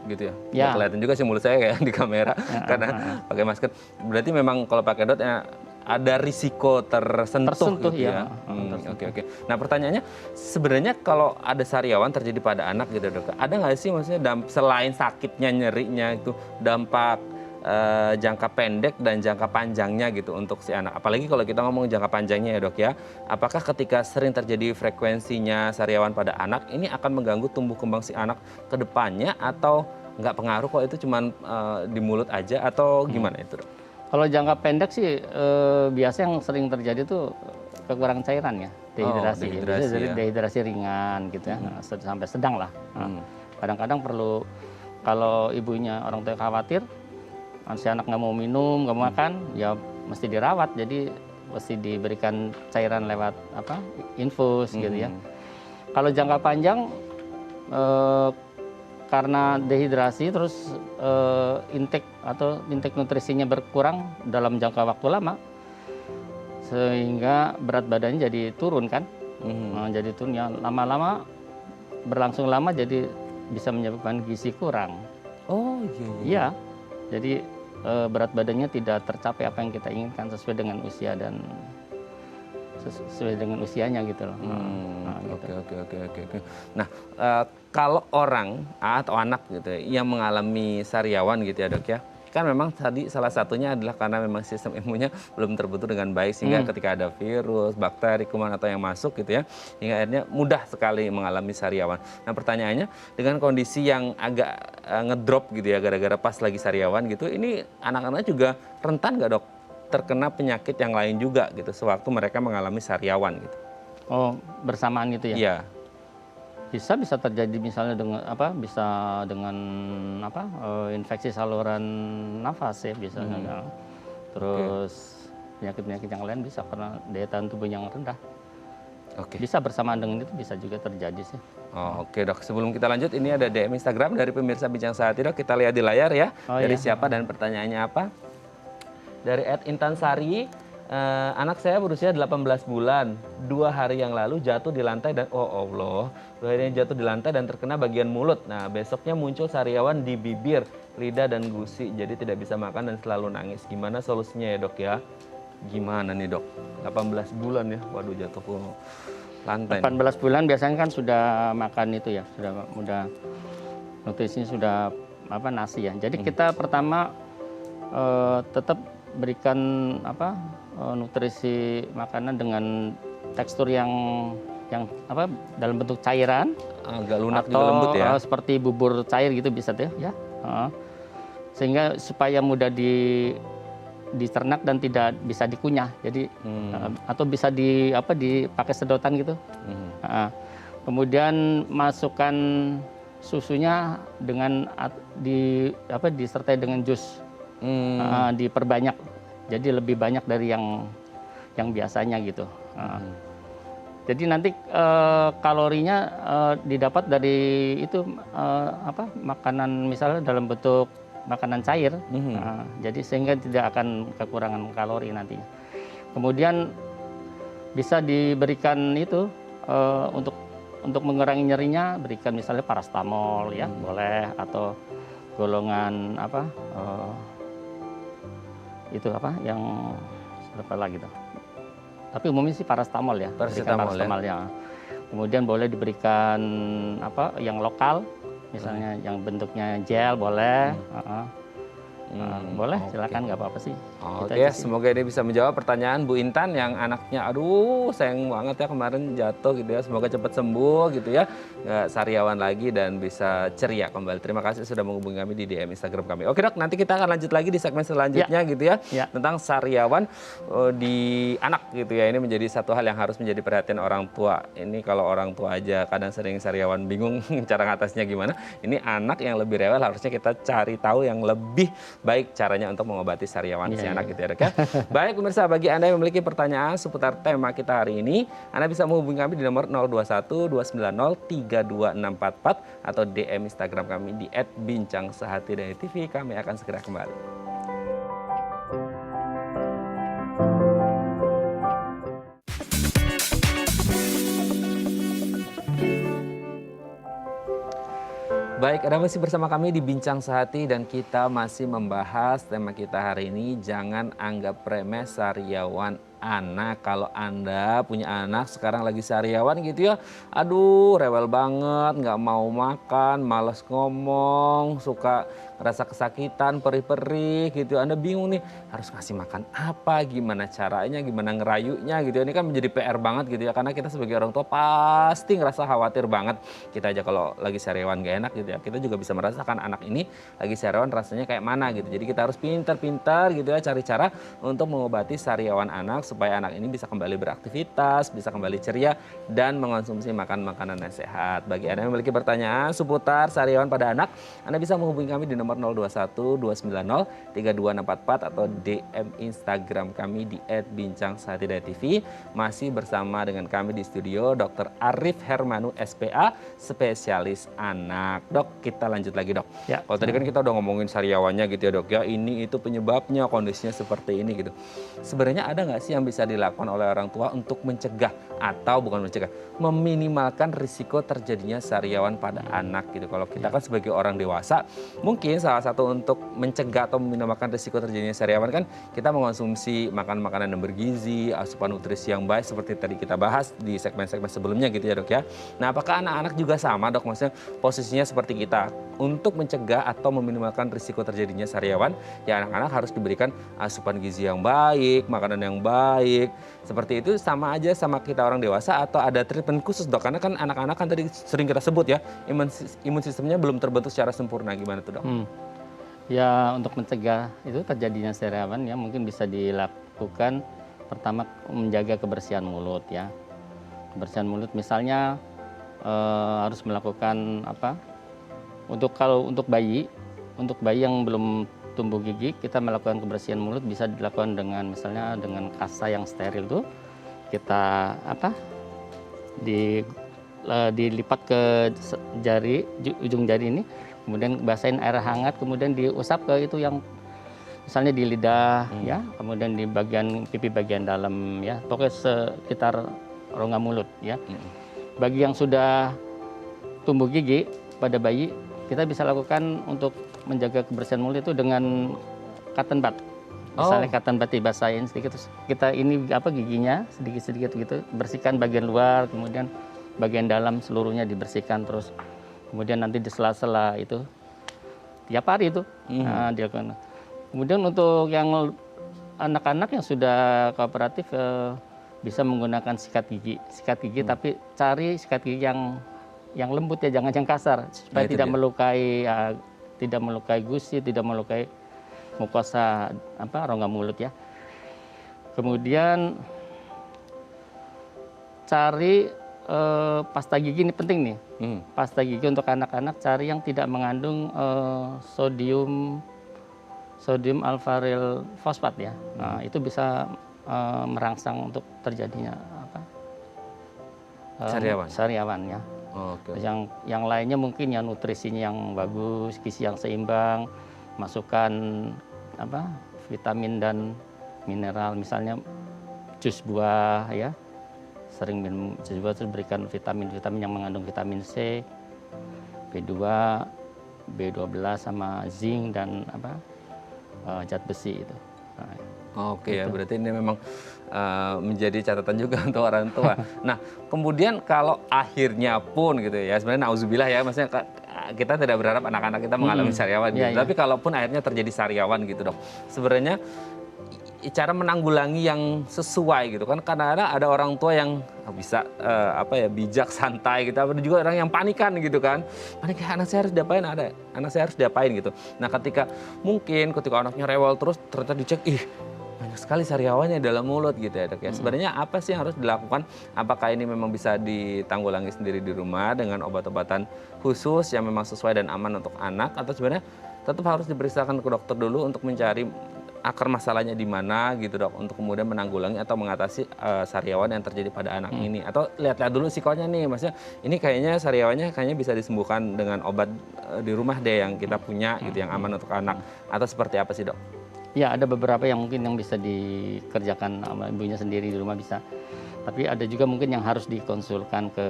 gitu ya. Nggak kelihatan juga sih mulut saya kayak di kamera karena pakai masker. Berarti memang kalau pakai dot ada risiko tersentuh gitu ya. Oke. Nah, pertanyaannya sebenarnya kalau ada sariawan terjadi pada anak gitu, Dok, ada nggak sih maksudnya selain sakitnya, nyerinya itu dampak jangka pendek dan jangka panjangnya gitu untuk si anak. Apalagi kalau kita ngomong jangka panjangnya ya, Dok ya. Apakah ketika sering terjadi frekuensinya sariawan pada anak ini akan mengganggu tumbuh kembang si anak ke depannya atau nggak pengaruh kok itu cuma di mulut aja atau gimana itu, Dok? Kalau jangka pendek sih biasa yang sering terjadi tuh kekurangan cairan ya, dehidrasi. Jadi dehidrasi ringan gitu ya, sampai sedang lah. Kadang-kadang perlu, kalau ibunya orang tua khawatir si anak nggak mau minum, nggak mau makan, ya mesti dirawat. Jadi mesti diberikan cairan lewat infus gitu ya. Kalau jangka panjang karena dehidrasi terus intake nutrisinya berkurang dalam jangka waktu lama, sehingga berat badannya jadi turun kan. Jadi turun ya, lama-lama berlangsung lama jadi bisa menyebabkan gizi kurang. Oh iya. Iya, jadi berat badannya tidak tercapai apa yang kita inginkan sesuai dengan usia dan sesuai dengan usianya gitu loh. Gitu. Oke. Nah, kalau orang atau anak gitu ya, yang mengalami sariawan gitu ya dok ya, kan memang tadi salah satunya adalah karena memang sistem imunnya belum terbentuk dengan baik sehingga ketika ada virus, bakteri, kuman atau yang masuk gitu ya, hingga akhirnya mudah sekali mengalami sariawan. Nah pertanyaannya, dengan kondisi yang agak ngedrop gitu ya gara-gara pas lagi sariawan gitu, ini anak-anak juga rentan nggak dok terkena penyakit yang lain juga gitu sewaktu mereka mengalami sariawan gitu? Oh, bersamaan itu ya? Iya. Bisa terjadi misalnya dengan infeksi saluran nafas ya biasanya. Terus penyakit-penyakit yang lain bisa karena daya tahan tubuh yang rendah. Bisa bersamaan dengan itu, bisa juga terjadi sih. Oke dok, sebelum kita lanjut ini ada DM Instagram dari pemirsa Bincang Sehati dok, kita lihat di layar ya. Dari siapa dan pertanyaannya apa? Dari @intansari, anak saya berusia 18 bulan, 2 hari yang lalu jatuh di lantai dan Allah, 2 hari jatuh di lantai dan terkena bagian mulut. Nah besoknya muncul sariawan di bibir, lidah dan gusi, jadi tidak bisa makan dan selalu nangis. Gimana solusinya ya dok ya? Gimana nih dok? 18 bulan ya, waduh jatuh ke lantai. 18 bulan biasanya kan sudah makan itu ya, sudah nutrisinya sudah nasi ya. Jadi kita pertama tetap berikan nutrisi makanan dengan tekstur yang dalam bentuk cairan, agak lunak atau juga lembut ya, seperti bubur cair gitu bisa tuh ya. Sehingga supaya mudah dicerna dan tidak bisa dikunyah. Jadi atau bisa dipakai sedotan gitu. Kemudian masukkan susunya dengan disertai dengan jus. Diperbanyak, jadi lebih banyak dari yang biasanya gitu. Jadi nanti kalorinya didapat dari itu makanan misalnya dalam bentuk makanan cair, jadi sehingga tidak akan kekurangan kalori nantinya. Kemudian bisa diberikan itu untuk mengurangi nyerinya, berikan misalnya paracetamol ya boleh, atau golongan yang apa lagi tuh. Tapi umumnya sih paracetamol ya. Paracetamol ya. Kemudian boleh diberikan yang lokal, misalnya yang bentuknya gel boleh. Boleh, silakan, nggak apa-apa sih. Oke, semoga ini bisa menjawab pertanyaan Bu Intan yang anaknya, aduh sayang banget ya kemarin jatuh gitu ya. Semoga cepat sembuh gitu ya, nggak sariawan lagi dan bisa ceria kembali. Terima kasih sudah menghubungi kami di DM Instagram kami. Oke dok, nanti kita akan lanjut lagi di segmen selanjutnya gitu ya, tentang sariawan di anak gitu ya. Ini menjadi satu hal yang harus menjadi perhatian orang tua. Ini kalau orang tua aja kadang sering sariawan bingung cara ngatasnya gimana. Ini anak yang lebih rewel harusnya kita cari tahu yang lebih baik caranya untuk mengobati sariawan si anak gitu ya dok ya. Baik pemirsa, bagi Anda yang memiliki pertanyaan seputar tema kita hari ini, Anda bisa menghubungi kami di nomor 021 290 32644 atau DM Instagram kami di @bincangsehati dari TV. Kami akan segera kembali. Baik, Anda masih bersama kami di Bincang Sehati dan kita masih membahas tema kita hari ini, jangan anggap remeh sariawan anak. Kalau Anda punya anak sekarang lagi sariawan gitu ya, aduh rewel banget, nggak mau makan, malas ngomong, suka rasa kesakitan, perih-perih gitu. Anda bingung nih harus ngasih makan apa, gimana caranya, gimana ngerayunya gitu. Ini kan menjadi PR banget gitu ya, karena kita sebagai orang tua pasti ngerasa khawatir banget. Kita aja kalau lagi sariawan gak enak gitu ya, kita juga bisa merasakan anak ini lagi sariawan rasanya kayak mana gitu. Jadi kita harus pintar-pintar gitu ya cari cara untuk mengobati sariawan anak supaya anak ini bisa kembali beraktivitas, bisa kembali ceria, dan mengonsumsi makanan yang sehat. Bagi Anda yang memiliki pertanyaan seputar sariawan pada anak, Anda bisa menghubungi kami di nomor 021 290 3244 atau DM Instagram kami di @bincang-tv. Masih bersama dengan kami di studio Dr. Arif Hermanu SPA, spesialis anak. Dok, kita lanjut lagi dok. Ya. Kalau tadi kan kita udah ngomongin sariawannya gitu ya dok ya, ini itu penyebabnya, kondisinya seperti ini gitu. Sebenarnya ada nggak sih yang bisa dilakukan oleh orang tua untuk mencegah atau bukan mencegah, meminimalkan risiko terjadinya sariawan pada anak gitu. Kalau kita kan sebagai orang dewasa, mungkin salah satu untuk mencegah atau meminimalkan risiko terjadinya sariawan kan kita mengonsumsi makanan yang bergizi, asupan nutrisi yang baik seperti tadi kita bahas di segmen-segmen sebelumnya gitu ya dok ya. Nah, apakah anak-anak juga sama dok, maksudnya posisinya seperti kita untuk mencegah atau meminimalkan risiko terjadinya sariawan, ya anak-anak harus diberikan asupan gizi yang baik, makanan yang baik. Seperti itu sama aja sama kita orang dewasa atau ada treatment khusus dok? Karena kan anak-anak kan tadi sering kita sebut ya, imun sistemnya belum terbentuk secara sempurna, gimana tuh dok? Ya, untuk mencegah itu terjadinya sariawan ya mungkin bisa dilakukan pertama menjaga kebersihan mulut ya. Kebersihan mulut misalnya harus melakukan apa? Untuk bayi yang belum tumbuh gigi, kita melakukan kebersihan mulut bisa dilakukan dengan misalnya dengan kasa yang steril tuh kita dilipat ke jari, ujung jari ini, kemudian basahin air hangat, kemudian diusap ke itu yang misalnya di lidah ya, kemudian di bagian pipi bagian dalam ya, pokoknya sekitar rongga mulut ya. Bagi yang sudah tumbuh gigi pada bayi, kita bisa lakukan untuk menjaga kebersihan mulut itu dengan cotton bud. Misalnya cotton bud dibasahin sedikit, terus kita ini giginya sedikit-sedikit gitu, bersihkan bagian luar, kemudian bagian dalam seluruhnya dibersihkan, terus kemudian nanti di sela-sela itu tiap hari itu dilakukan. Kemudian untuk yang anak-anak yang sudah kooperatif bisa menggunakan sikat gigi tapi cari sikat gigi yang lembut ya, jangan yang kasar supaya tidak melukai gusi, tidak melukai mukosa rongga mulut ya. Kemudian cari pasta gigi, ini penting nih. Pasta gigi untuk anak-anak cari yang tidak mengandung sodium alfaryl fosfat ya. Nah, itu bisa merangsang untuk terjadinya sariawan ya. Yang lainnya mungkin ya nutrisinya yang bagus, gizi yang seimbang, masukkan vitamin dan mineral, misalnya jus buah ya, sering minum jus buah, terus berikan vitamin yang mengandung vitamin C, B2, B12 sama zinc dan zat besi itu. Oke ya, berarti ini memang menjadi catatan juga untuk orang tua. Nah, kemudian kalau akhirnya pun gitu ya, sebenarnya nauzubillah ya, maksudnya kita tidak berharap anak-anak kita mengalami sariawan gitu. Tapi kalaupun akhirnya terjadi sariawan gitu dok, sebenarnya cara menanggulangi yang sesuai gitu kan, kadang-kadang ada orang tua yang bisa bijak santai gitu, ada juga orang yang panikan gitu kan, anak saya harus diapain gitu. Nah, ketika anaknya rewel terus ternyata dicek, banyak sekali sariawannya dalam mulut gitu ya dok ya. Sebenarnya apa sih yang harus dilakukan? Apakah ini memang bisa ditanggulangi sendiri di rumah dengan obat-obatan khusus yang memang sesuai dan aman untuk anak, atau sebenarnya tetap harus diperiksakan ke dokter dulu untuk mencari akar masalahnya di mana gitu dok, untuk kemudian menanggulangi atau mengatasi sariawan yang terjadi pada anak ini? Atau lihat-lihat dulu psikonya nih, maksudnya ini kayaknya sariawannya bisa disembuhkan dengan obat di rumah deh yang kita punya gitu, yang aman untuk anak, atau seperti apa sih dok? Ya, ada beberapa yang mungkin yang bisa dikerjakan sama ibunya sendiri di rumah bisa. Tapi ada juga mungkin yang harus dikonsulkan ke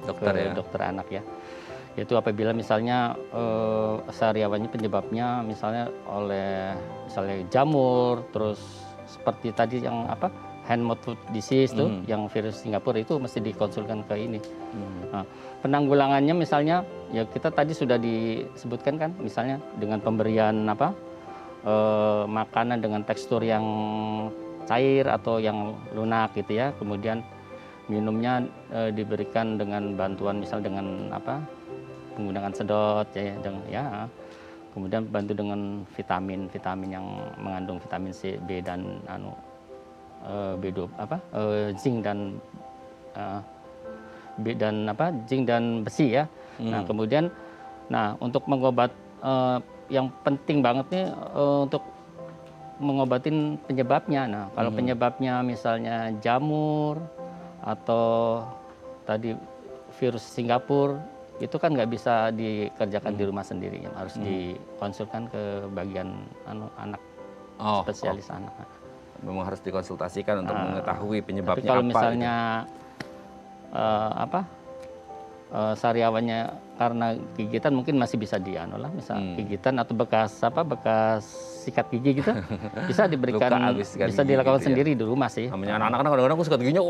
dokter anak ya. Yaitu apabila misalnya sariawannya penyebabnya misalnya jamur, terus seperti tadi yang hand mouth foot disease tuh, yang virus Singapura, itu mesti dikonsulkan ke ini. Nah, penanggulangannya misalnya ya kita tadi sudah disebutkan kan, misalnya dengan pemberian makanan dengan tekstur yang cair atau yang lunak gitu ya. Kemudian minumnya diberikan dengan bantuan misal dengan menggunakan sedot ya. Kemudian bantu dengan vitamin yang mengandung vitamin C, B dan zinc dan besi ya. Nah, kemudian untuk mengobat yang penting banget nih untuk mengobatin penyebabnya. Nah, kalau penyebabnya misalnya jamur atau tadi virus Singapura, itu kan nggak bisa dikerjakan di rumah sendiri, harus dikonsulkan ke bagian anak, spesialis anak. Memang harus dikonsultasikan untuk mengetahui penyebabnya tapi kalau apa. Misalnya sariawannya karena gigitan mungkin masih bisa misal gigitan atau bekas sikat gigi gitu, bisa diberikan, bisa dilakukan gitu sendiri di rumah sih. Namanya anak-anak kadang-kadang aku sikat giginya,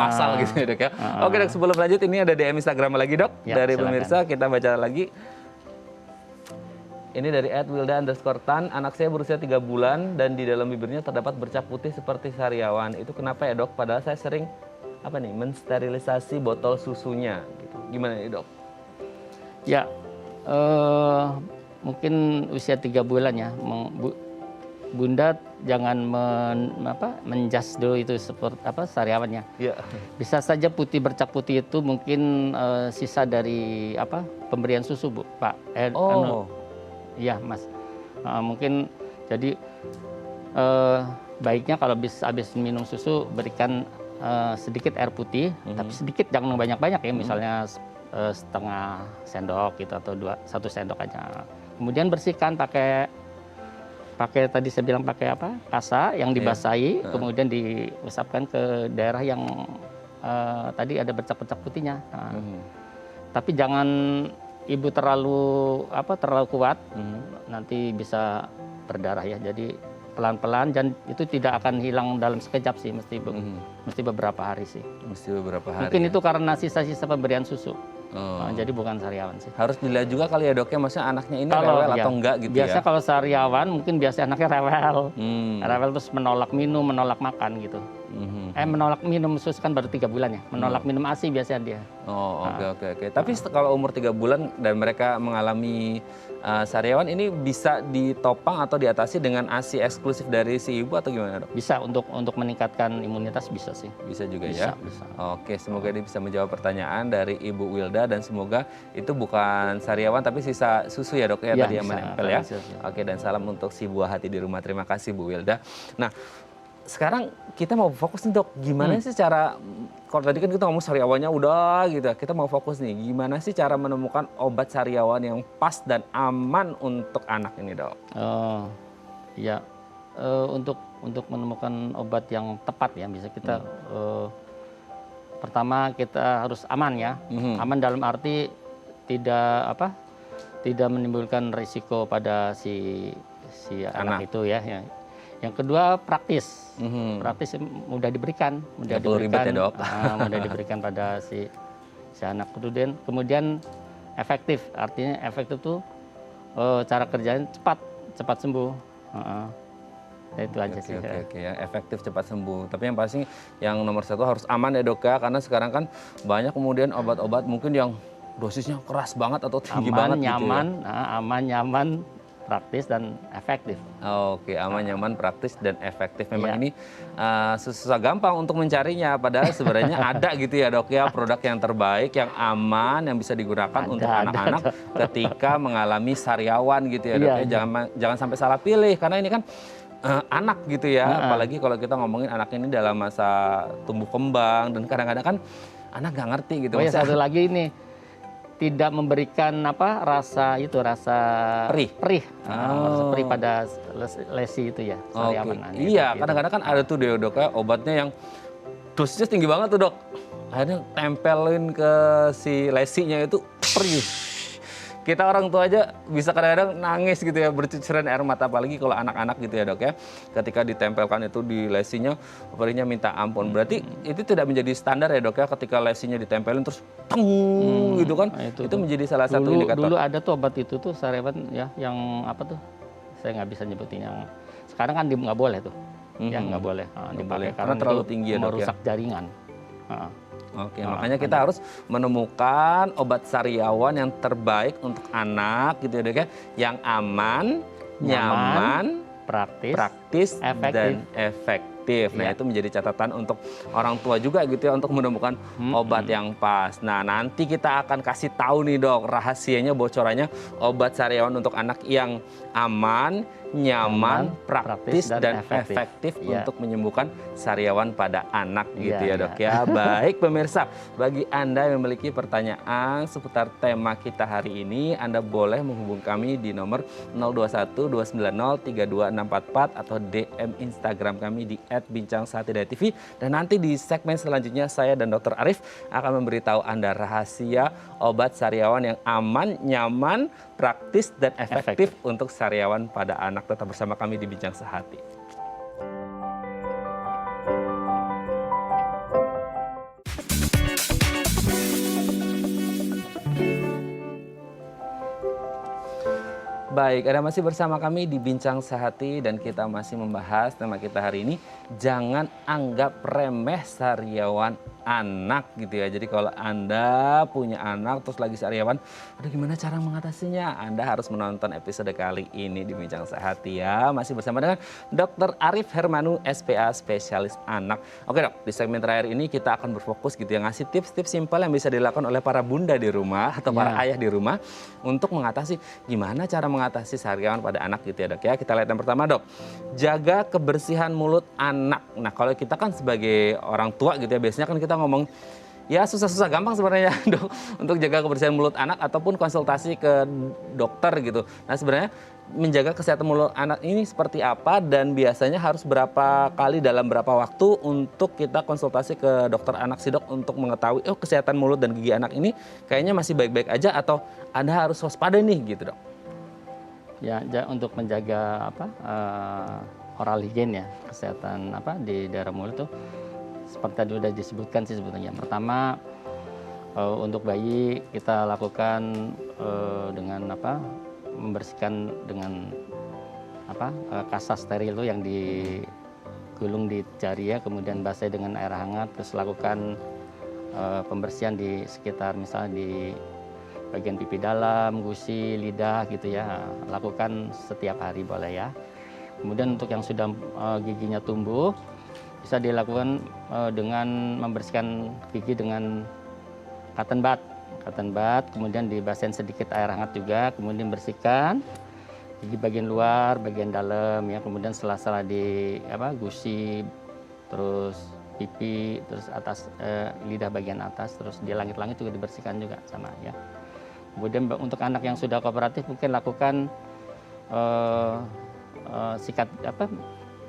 asal gitu ya dok ya. Oke dok, sebelum lanjut ini ada DM Instagram lagi dok, dari silakan. Pemirsa, kita baca lagi. Ini dari @wilda_tan, anak saya berusia 3 bulan dan di dalam bibirnya terdapat bercak putih seperti sariawan. Itu kenapa ya dok? Padahal saya sering mensterilisasi botol susunya. Gitu. Gimana nih dok? Ya, mungkin usia 3 bulan ya. Bunda jangan menjas dulu itu seperti sariawannya. Ya. Bisa saja bercak putih itu mungkin sisa dari pemberian susu Bu, Pak. Iya Mas, mungkin jadi baiknya kalau habis minum susu berikan sedikit air putih, tapi sedikit, jangan banyak-banyak ya, misalnya setengah sendok gitu atau 1 sendok aja. Kemudian bersihkan pakai tadi saya bilang pakai kasa yang dibasahi, kemudian diusapkan ke daerah yang tadi ada bercak-bercak putihnya. Tapi jangan ibu terlalu kuat, nanti bisa berdarah ya. Jadi pelan-pelan, dan itu tidak akan hilang dalam sekejap sih, mesti beberapa hari sih. Mesti beberapa hari. Mungkin itu karena sisa-sisa pemberian susu. Jadi bukan sariawan sih. Harus dilihat juga kali ya dok ya, maksudnya anaknya ini rewel atau enggak gitu biasa ya. Kalau sariawan mungkin biasa anaknya rewel. Rewel terus menolak minum, menolak makan gitu. Menolak minum susu kan baru 3 bulan ya. Menolak minum ASI biasanya dia. Oke. Tapi kalau umur 3 bulan dan mereka mengalami sariawan, ini bisa ditopang atau diatasi dengan ASI eksklusif dari si ibu atau gimana dok? Bisa, untuk meningkatkan imunitas bisa sih. Bisa juga ya? Bisa. Oke, semoga ini bisa menjawab pertanyaan dari Ibu Wilda, dan semoga itu bukan sariawan tapi sisa susu ya dok ya, tadi yang menempel ya. Oke, dan salam untuk si buah hati di rumah. Terima kasih Bu Wilda. Nah, sekarang kita mau fokus nih dok, gimana sih cara, kalau tadi kan kita ngomong sariawannya udah gitu, kita mau fokus nih, gimana sih cara menemukan obat sariawan yang pas dan aman untuk anak ini dok? Untuk menemukan obat yang tepat ya, bisa kita pertama kita harus aman ya, aman dalam arti tidak menimbulkan risiko pada si anak itu ya. Yang kedua praktis, praktis mudah diberikan, mudah diberikan pada si anak. Kemudian efektif, artinya efektif itu cara kerjanya cepat sembuh. Itu aja sih. Oke, ya, efektif cepat sembuh. Tapi yang pasti yang nomor 1 harus aman ya dok ya, karena sekarang kan banyak kemudian obat-obat mungkin yang dosisnya keras banget atau tinggi banget gitu ya. Aman, nyaman, praktis dan efektif. Oke, aman, nyaman, praktis dan efektif. Memang ini susah gampang untuk mencarinya, padahal sebenarnya ada gitu ya dok ya, produk yang terbaik, yang aman, yang bisa digunakan untuk anak-anak ketika mengalami sariawan gitu ya dok ya. Jangan sampai salah pilih, karena ini kan anak gitu ya, apalagi kalau kita ngomongin anak ini dalam masa tumbuh kembang, dan kadang-kadang kan anak nggak ngerti gitu. Satu lagi ini, tidak memberikan rasa perih pada lesi itu ya, sariawan. Iya, kadang-kadang kan ada tuh dok ya, obatnya yang dosisnya tinggi banget tuh dok, akhirnya tempelin ke si lesinya itu perih. Kita orang tua aja bisa kadang-kadang nangis gitu ya, bercucuran air mata, apalagi kalau anak-anak gitu ya dok ya. Ketika ditempelkan itu di lesinya, perihnya minta ampun. Berarti itu tidak menjadi standar ya dok ya, ketika lesinya ditempelin terus gitu kan. Itu menjadi salah satu indikator. Dulu ada tuh obat itu tuh sariawan ya, yang saya nggak bisa nyebutin, yang sekarang kan nggak boleh tuh. Ya nggak boleh dipakai karena terlalu tinggi ya dok ya. Merusak jaringan. Oke, makanya kita harus menemukan obat sariawan yang terbaik untuk anak gitu ya dok ya, yang aman, nyaman, praktis, dan efektif. efektif. Nah, itu menjadi catatan untuk orang tua juga gitu ya untuk menemukan obat yang pas. Nah, nanti kita akan kasih tahu nih dok rahasianya, bocorannya obat sariawan untuk anak yang aman, nyaman, praktis dan efektif untuk menyembuhkan sariawan pada anak gitu ya dok ya. Baik pemirsa, bagi Anda yang memiliki pertanyaan seputar tema kita hari ini, Anda boleh menghubungi kami di nomor 021 290 32644 atau DM Instagram kami di @bincangsehat.tv. Dan nanti di segmen selanjutnya saya dan Dr. Arif akan memberitahu Anda rahasia obat sariawan yang aman, nyaman, praktis dan efektif untuk sariawan pada anak. Tetap bersama kami di Bincang Sehati. Baik, Anda masih bersama kami di Bincang Sehati dan kita masih membahas tema kita hari ini, jangan anggap remeh sariawan anak gitu ya. Jadi kalau Anda punya anak terus lagi sariawan, aduh gimana cara mengatasinya? Anda harus menonton episode kali ini di Bincang Sehati ya. Masih bersama dengan Dr. Arif Hermanu, SPA, spesialis anak. Oke dok, di segmen terakhir ini kita akan berfokus gitu ya, ngasih tips-tips simpel yang bisa dilakukan oleh para bunda di rumah atau para ayah di rumah untuk mengatasi gimana cara mengatasi sariawan pada anak gitu ya dok ya. Kita lihat yang pertama dok, jaga kebersihan mulut anak. Nah kalau kita kan sebagai orang tua gitu ya, biasanya kan kita ngomong ya susah-susah gampang sebenarnya dok untuk jaga kebersihan mulut anak ataupun konsultasi ke dokter gitu. Nah sebenarnya menjaga kesehatan mulut anak ini seperti apa dan biasanya harus berapa kali dalam berapa waktu untuk kita konsultasi ke dokter anak sih dok untuk mengetahui oh kesehatan mulut dan gigi anak ini kayaknya masih baik-baik aja atau Anda harus waspada nih gitu dok. Ya, untuk menjaga oral hygiene ya, kesehatan di daerah mulut tuh seperti tadi udah disebutkan sih sebetulnya. Pertama untuk bayi kita lakukan dengan membersihkan dengan kasa steril tuh yang digulung di jari ya, kemudian basahi dengan air hangat, terus lakukan pembersihan di sekitar misalnya di bagian pipi dalam, gusi, lidah gitu ya, lakukan setiap hari boleh ya. Kemudian untuk yang sudah giginya tumbuh, bisa dilakukan dengan membersihkan gigi dengan cotton bud, kemudian dibasahin sedikit air hangat juga, kemudian bersihkan gigi bagian luar, bagian dalam ya, kemudian sela-sela di gusi, terus pipi, terus atas lidah bagian atas, terus di langit-langit juga dibersihkan juga sama ya. Kemudian untuk anak yang sudah kooperatif mungkin lakukan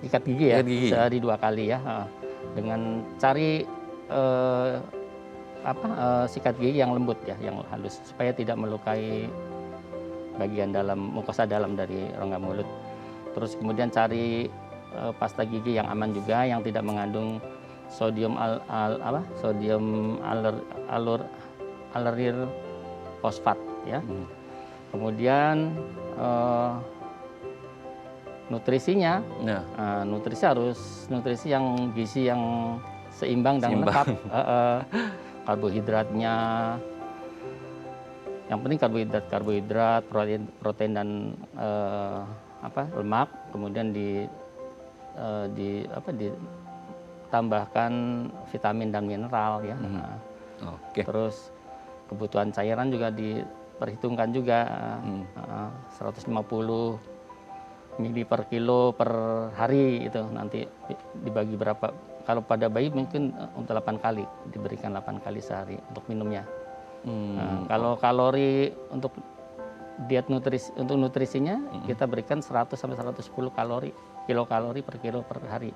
ikat gigi ya, sehari 2 kali ya, dengan cari sikat gigi yang lembut ya, yang halus supaya tidak melukai bagian dalam mukosa dalam dari rongga mulut. Terus kemudian cari pasta gigi yang aman juga, yang tidak mengandung sodium alurir fosfat ya. Kemudian nutrisinya, nutrisi yang gizi yang seimbang dan lengkap. Karbohidratnya, yang penting karbohidrat, protein dan lemak. Kemudian ditambahkan vitamin dan mineral ya. Terus kebutuhan cairan juga diperhitungkan juga, 150 mili per kilo per hari itu nanti dibagi berapa. Kalau pada bayi mungkin untuk 8 kali, diberikan 8 kali sehari untuk minumnya. Kalau kalori untuk diet nutrisinya kita berikan 100 sampai 110 kilokalori per kilo per hari.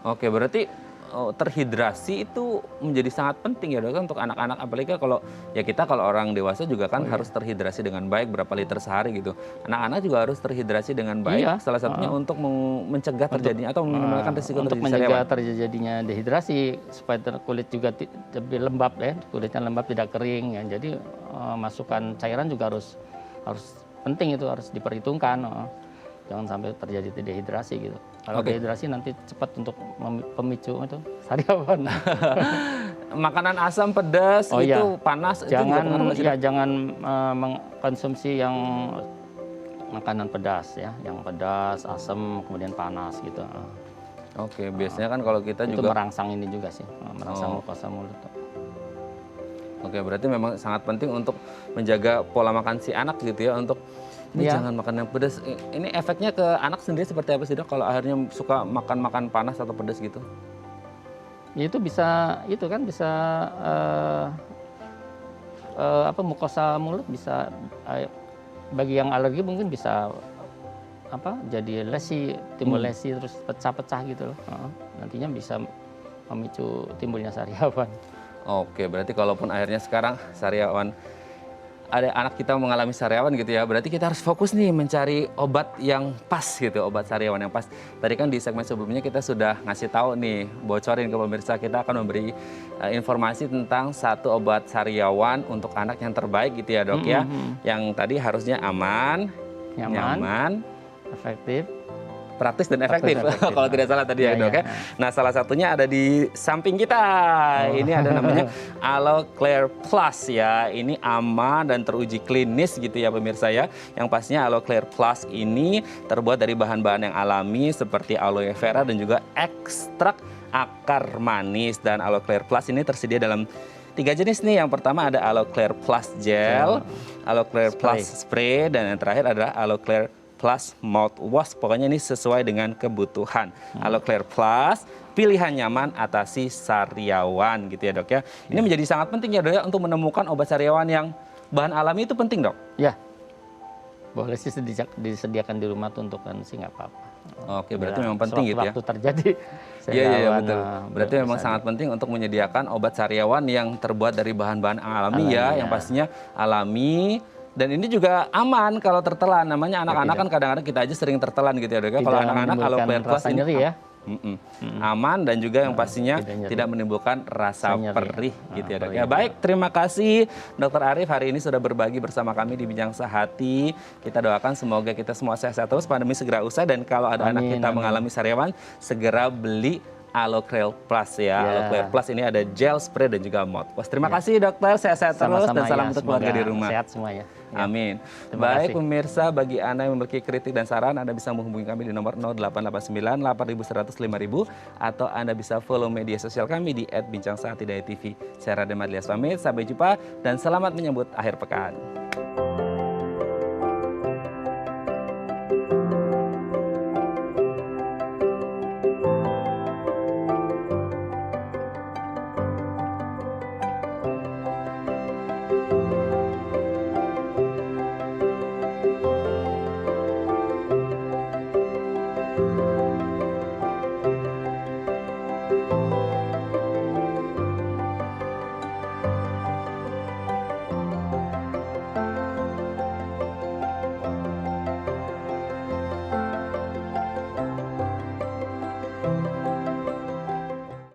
Oke, berarti terhidrasi itu menjadi sangat penting ya dok untuk anak-anak, apalagi kalau ya kita kalau orang dewasa juga kan harus terhidrasi dengan baik berapa liter sehari gitu. Anak-anak juga harus terhidrasi dengan baik, salah satunya untuk mencegah terjadinya atau meminimalkan risiko untuk mencegah terjadinya dehidrasi supaya kulit juga lebih lembab ya, kulitnya lembab tidak kering ya. Jadi masukan cairan juga harus penting, itu harus diperhitungkan. Jangan sampai terjadi dehidrasi gitu. Kalau dehidrasi nanti cepat untuk pemicu itu sariawan. Makanan asam, pedas, panas, jangan mengkonsumsi yang makanan pedas ya, yang pedas, asam, kemudian panas gitu. Oke, biasanya kan kalau kita Itu juga merangsang ini juga sih, merangsang mukosa mulut. Oke, berarti memang sangat penting untuk menjaga pola makan si anak gitu ya, untuk ini Iya. jangan makan yang pedas. Ini efeknya ke anak sendiri seperti apa sih, Dok, kalau akhirnya suka makan panas atau pedas gitu? Ya itu bisa, itu kan bisa mukosa mulut bisa bagi yang alergi mungkin bisa jadi lesi, timbul lesi terus pecah-pecah gitu loh. Nantinya bisa memicu timbulnya sariawan. Oke, berarti kalaupun akhirnya sekarang sariawan, ada anak kita mengalami sariawan gitu ya, berarti kita harus fokus nih mencari obat yang pas gitu, obat sariawan yang pas. Tadi kan di segmen sebelumnya kita sudah ngasih tahu nih, bocorin ke pemirsa, kita akan memberi informasi tentang satu obat sariawan untuk anak yang terbaik gitu ya, Dok ya. Yang tadi harusnya aman, nyaman, efektif, praktis dan efektif. Kalau tidak salah tadi ya, Dok ya. Nah, salah satunya ada di samping kita. Ini ada namanya Aloe Claire Plus ya. Ini aman dan teruji klinis gitu ya pemirsa ya. Yang pastinya Aloe Claire Plus ini terbuat dari bahan-bahan yang alami seperti aloe vera dan juga ekstrak akar manis. Dan Aloe Claire Plus ini tersedia dalam 3 jenis nih. Yang pertama ada Aloe Claire Plus Gel, Aloe Claire Plus Spray, dan yang terakhir adalah Aloe Claire Plus Mouthwash. Pokoknya ini sesuai dengan kebutuhan. Aloe Claire Plus, pilihan nyaman atasi sariawan gitu ya, Dok ya. Ini menjadi sangat penting ya, Dok ya, untuk menemukan obat sariawan yang bahan alami itu penting, Dok. Ya, boleh sih disediakan di rumah tuh untuk kan sih nggak apa-apa. Oke, berarti memang penting gitu ya. Waktu terjadi Iya, betul. Berarti memang sangat penting untuk menyediakan obat sariawan yang terbuat dari bahan-bahan alami ya, yang pastinya alami. Dan ini juga aman kalau tertelan. Namanya anak-anak kan kadang-kadang kita aja sering tertelan gitu ya, Dok. Kalau anak-anak Aloe Claire Plus ini ya. Aman dan juga yang pastinya tidak menimbulkan rasa perih gitu ya, Dok. Ya, baik, terima kasih Dr. Arief hari ini sudah berbagi bersama kami di Bincang Sehati. Kita doakan semoga kita semua sehat terus, pandemi segera usai, dan kalau ada anak kita mengalami sariawan segera beli Aloe Claire Plus ya. Aloe Claire Plus ini ada gel, spray, dan juga mouthwash. Terima kasih dokter, sehat-sehat terus dan salam untuk keluarga di rumah. Sehat semua ya. Amin. Baik pemirsa, bagi Anda yang memiliki kritik dan saran, Anda bisa menghubungi kami di nomor 0889 8100 5000 atau Anda bisa follow media sosial kami di @bincang sehati.tv. Saya Raden Madlias pamit, sampai jumpa dan selamat menyambut akhir pekan.